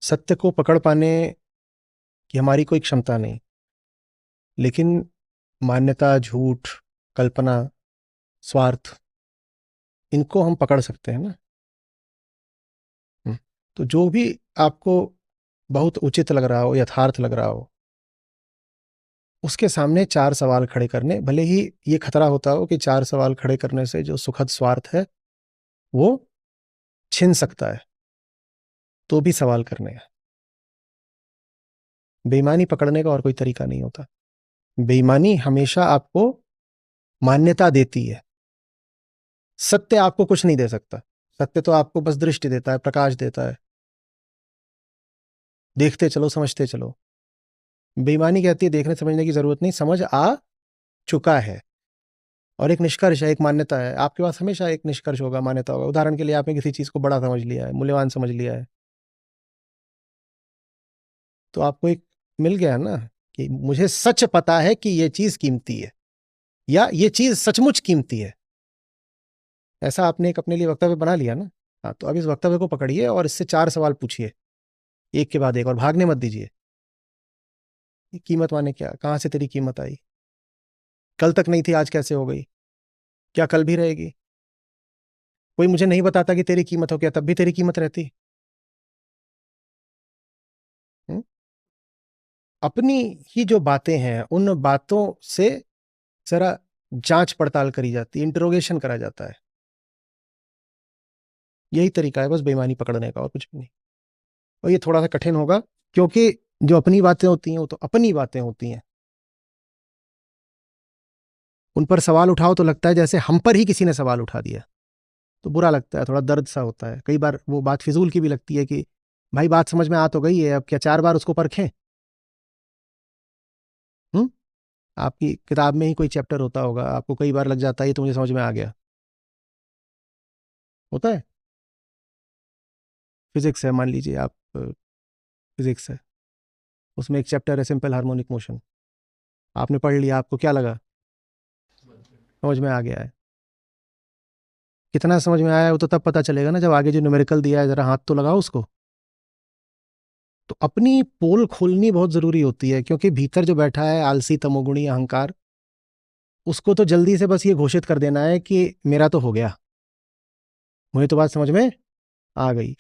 सत्य को पकड़ पाने की हमारी कोई क्षमता नहीं, लेकिन मान्यता, झूठ, कल्पना, स्वार्थ, इनको हम पकड़ सकते हैं ना। हम्म, तो जो भी आपको बहुत उचित लग रहा हो, यथार्थ लग रहा हो, उसके सामने चार सवाल खड़े करने, भले ही ये खतरा होता हो कि चार सवाल खड़े करने से जो सुखद स्वार्थ है वो छिन सकता है, तो भी सवाल करने हैं। बेईमानी पकड़ने का और कोई तरीका नहीं होता। बेईमानी हमेशा आपको मान्यता देती है। सत्य आपको कुछ नहीं दे सकता। सत्य तो आपको बस दृष्टि देता है, प्रकाश देता है, देखते चलो, समझते चलो। बेईमानी कहती है देखने समझने की जरूरत नहीं, समझ आ चुका है और एक निष्कर्ष है, एक मान्यता है। आपके पास हमेशा एक निष्कर्ष होगा, मान्यता होगा। उदाहरण के लिए आपने किसी चीज को बड़ा समझ लिया है, मूल्यवान समझ लिया है, तो आपको एक मिल गया ना कि मुझे सच पता है कि ये चीज कीमती है या ये चीज सचमुच कीमती है। ऐसा आपने एक अपने लिए वक्तव्य बना लिया ना। हाँ, तो अब इस वक्तव्य को पकड़िए और इससे चार सवाल पूछिए, एक के बाद एक, और भागने मत दीजिए। ये कीमत माने क्या? कहां से तेरी कीमत आई? कल तक नहीं थी, आज कैसे हो गई? क्या कल भी रहेगी? कोई मुझे नहीं बताता कि तेरी कीमत हो, क्या तब भी तेरी कीमत रहती? हुँ? अपनी ही जो बातें हैं, उन बातों से जरा जांच पड़ताल करी जाती है, इंटरोगेशन करा जाता है। यही तरीका है बस बेईमानी पकड़ने का, और कुछ भी नहीं। और ये थोड़ा सा कठिन होगा, क्योंकि जो अपनी बातें होती हैं वो तो अपनी बातें होती हैं। उन पर सवाल उठाओ तो लगता है जैसे हम पर ही किसी ने सवाल उठा दिया, तो बुरा लगता है, थोड़ा दर्द सा होता है। कई बार वो बात फिजूल की भी लगती है कि भाई बात समझ में आ तो गई है, अब क्या चार बार उसको परखें? हम्म? आपकी किताब में ही कोई चैप्टर होता होगा, आपको कई बार लग जाता है ये तो मुझे समझ में आ गया। होता है। फिजिक्स है, मान लीजिए आप, फिजिक्स है, उसमें एक चैप्टर है सिंपल हार्मोनिक मोशन। आपने पढ़ लिया, आपको क्या लगा? समझ में आ गया है। कितना समझ में आया है वो तो तब पता चलेगा ना, जब आगे जो न्यूमेरिकल दिया है जरा हाथ तो लगाओ उसको। तो अपनी पोल खोलनी बहुत जरूरी होती है, क्योंकि भीतर जो बैठा है आलसी, तमोगुणी, अहंकार, उसको तो जल्दी से बस ये घोषित कर देना है कि मेरा तो हो गया, मुझे तो बात समझ में आ गई।